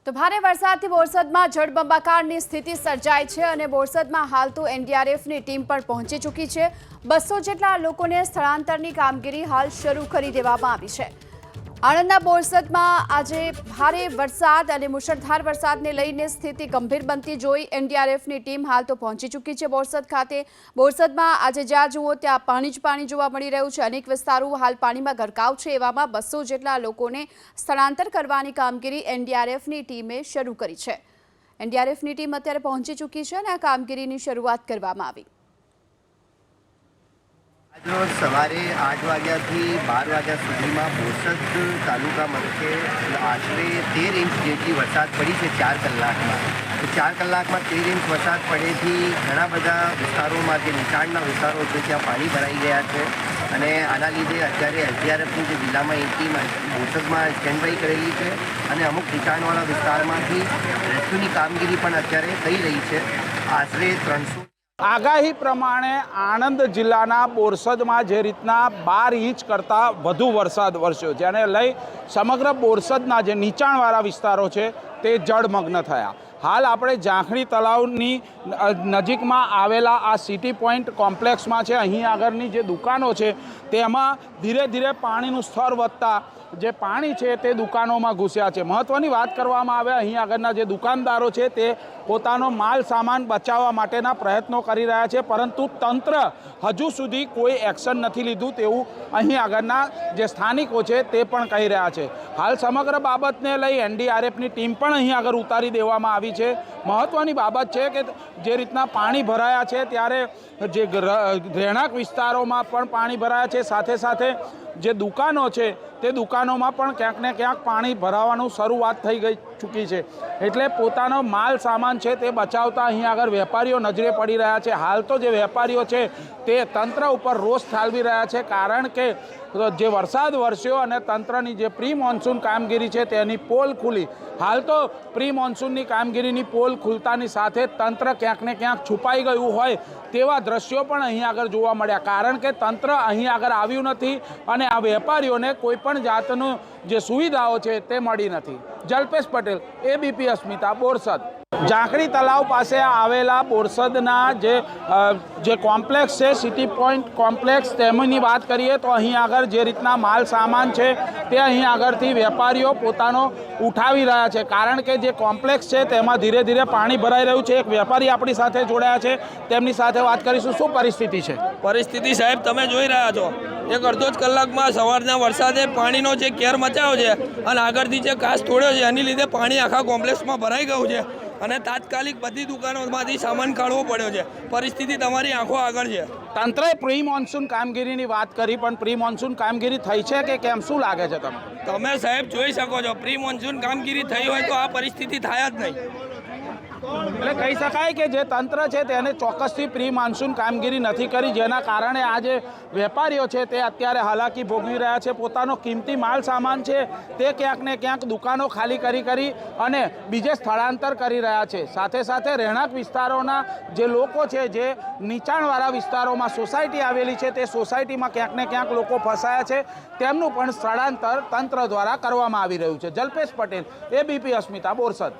તો ભારે વરસાદથી બોરસદમાં જળબંબાકારની સ્થિતિ સર્જાઈ છે અને બોરસદમાં હાલ તો એનડીઆરએફની ટીમ પણ પહોંચી ચૂકી છે। 200 જેટલા લોકોને સ્થળાંતરની કામગીરી હાલ શરૂ કરી દેવામાં આવી છે। આણંદના બોરસદમાં આજે ભારે વરસાદ અને મુશળધાર વરસાદને લઈને સ્થિતિ ગંભીર બનતી જોઈ એનડીઆરએફની ટીમ હાલ તો પહોંચી ચૂકી છે બોરસદ ખાતે। બોરસદમાં આજે જ્યાં જુઓ ત્યાં પાણી જ પાણી જોવા મળી રહ્યું છે। અનેક વિસ્તારો હાલ પાણીમાં ગરકાવ છે। એવામાં 200 જેટલા લોકોને સ્થળાંતર કરવાની કામગીરી એનડીઆરએફની ટીમે શરૂ કરી છે। એનડીઆરએફની ટીમ અત્યારે પહોંચી ચૂકી છે અને આ કામગીરીની શરૂઆત કરવામાં આવી। आज सवारे 8 વાગ્યાથી 12 વાગ્યા સુધીમાં બોરસદ તાલુકા મથકે આશરે 13 ઇંચ જેટલી વરસાદ પડી છે 4 કલાકમાં। તો 4 કલાકમાં 13 ઇંચ વરસાદ પડેથી ઘણા બધા વિસ્તારોમાં જે નીચાણના વિસ્તારો છે ત્યાં પાણી ભરાઈ ગયા છે અને આના લીધે અત્યારે એસડીઆરએફની જે જિલ્લામાં એક ટીમ બોરસદમાં સ્ટેન્ડ બાય કરેલી છે અને અમુક નીચાણવાળા વિસ્તારમાંથી રેસ્ક્યુની કામગીરી પણ અત્યારે થઈ રહી છે। આશરે 300 આગાહી પ્રમાણે આણંદ જિલ્લાના બોરસદમાં જે રીતના 12 ઇંચ કરતાં વધુ વરસાદ વરસ્યો, જેને લઈ સમગ્ર બોરસદના જે નીચાણવાળા વિસ્તારો છે તે જળમગ્ન થયા। હાલ આપણે ઝાંખણી તળાવની નજીકમાં આવેલા આ સિટી પોઈન્ટ કોમ્પ્લેક્સમાં છે। અહીં આગળની જે દુકાનો છે તેમાં ધીરે ધીરે પાણીનું સ્તર વધતા જે પાણી છે તે દુકાનોમાં ઘૂસ્યા છે। મહત્ત્વની વાત કરવામાં આવે, અહીં આગળના જે દુકાનદારો છે તે પોતાનો માલ સામાન બચાવવા માટેના પ્રયત્નો કરી રહ્યા છે, પરંતુ તંત્ર હજુ સુધી કોઈ એક્શન નથી લીધું તેવું અહીં આગળના જે સ્થાનિકો છે તે પણ કહી રહ્યા છે। હાલ સમગ્ર બાબતને લઈ એનડીઆરએફની ટીમ પણ અહીં આગળ ઉતારી દેવામાં આવી છે। મહત્ત્વની બાબત છે કે જે રીતના પાણી ભરાયા છે ત્યારે જે રહેણાંક વિસ્તારોમાં પણ પાણી ભરાયા છે, સાથે સાથે જે દુકાનો છે તે દુકાનોમાં પણ ક્યાંક ને ક્યાંક પાણી ભરાવાનું શરૂઆત થઈ ગઈ ચૂકી છે। એટલે પોતાનો માલ સામાન છે તે બચાવતા અહીં આગળ વેપારીઓ નજરે પડી રહ્યા છે। હાલ તો જે વેપારીઓ છે તે તંત્ર ઉપર રોષ ઠાલવી રહ્યા છે, કારણ કે જે વરસાદ વરસ્યો અને તંત્રની જે પ્રી મોન્સૂન કામગીરી છે તેની પોલ ખુલી। હાલ તો પ્રી મોન્સૂનની કામગીરીની પોલ ખુલતાની સાથે તંત્ર ક્યાંક ને ક્યાંક છુપાઈ ગયું હોય તેવા દ્રશ્યો પણ અહીં આગળ જોવા મળ્યા, કારણ કે તંત્ર અહીં આગળ આવ્યું નથી અને આ વેપારીઓને કોઈ પણ જાતનું જે સુવિધાઓ છે તે મળી નથી। જલ્પેશ પટેલ, એબીપી અસ્મિતા, બોરસદ। ઝાંખણી તળાવ પાસે આવેલા બોરસદના જે કોમ્પ્લેક્સ છે સિટી પોઈન્ટ કોમ્પ્લેક્સ, તેમની વાત કરીએ તો અહીં આગળ જે રીતના માલ સામાન છે તે અહીં આગળથી વેપારીઓ પોતાનો ઉઠાવી રહ્યા છે, કારણ કે જે કોમ્પ્લેક્સ છે તેમાં ધીરે ધીરે પાણી ભરાઈ રહ્યું છે। એક વેપારી આપણી સાથે જોડાયા છે, તેમની સાથે વાત કરીશું। શું પરિસ્થિતિ છે? પરિસ્થિતિ સાહેબ તમે જોઈ રહ્યા છો, એક અડધો જ કલાકમાં સવારના વરસાદે પાણીનો જે કેર મચાવ્યો છે અને આગળથી જે કાચ તોડ્યો છે એની લીધે પાણી આખા કોમ્પ્લેક્સમાં ભરાઈ ગયું છે અને તાત્કાલિક બધી દુકાનોમાંથી સામાન કાઢવો પડ્યો છે। પરિસ્થિતિ તમારી આંખો આગળ છે। તંત્રએ પ્રી મોન્સૂન કામગીરીની વાત કરી, પણ પ્રી મોન્સૂન કામગીરી થઈ છે કે કેમ, શું લાગે છે તમને? તમે સાહેબ જોઈ શકો છો, પ્રી મોન્સૂન કામગીરી થઈ હોય તો આ પરિસ્થિતિ થાય જ નહીં। એટલે કહી શકાય કે જે તંત્ર છે તેને ચોક્કસથી પ્રી મોન્સૂન કામગીરી નથી કરી, જેના કારણે આ જે વેપારીઓ છે તે અત્યારે હાલાકી ભોગવી રહ્યા છે। પોતાનો કિંમતી માલ સામાન છે તે ક્યાંક ને ક્યાંક દુકાનો ખાલી કરી અને બીજે સ્થળાંતર કરી રહ્યા છે। સાથે સાથે રહેણાંક વિસ્તારોના જે લોકો છે, જે નીચાણવાળા વિસ્તારોમાં સોસાયટી આવેલી છે તે સોસાયટીમાં ક્યાંક ને ક્યાંક લોકો ફસાયા છે, તેમનું પણ સ્થળાંતર તંત્ર દ્વારા કરવામાં આવી રહ્યું છે। જલ્પેશ પટેલ, એબીપી અસ્મિતા, બોરસદ।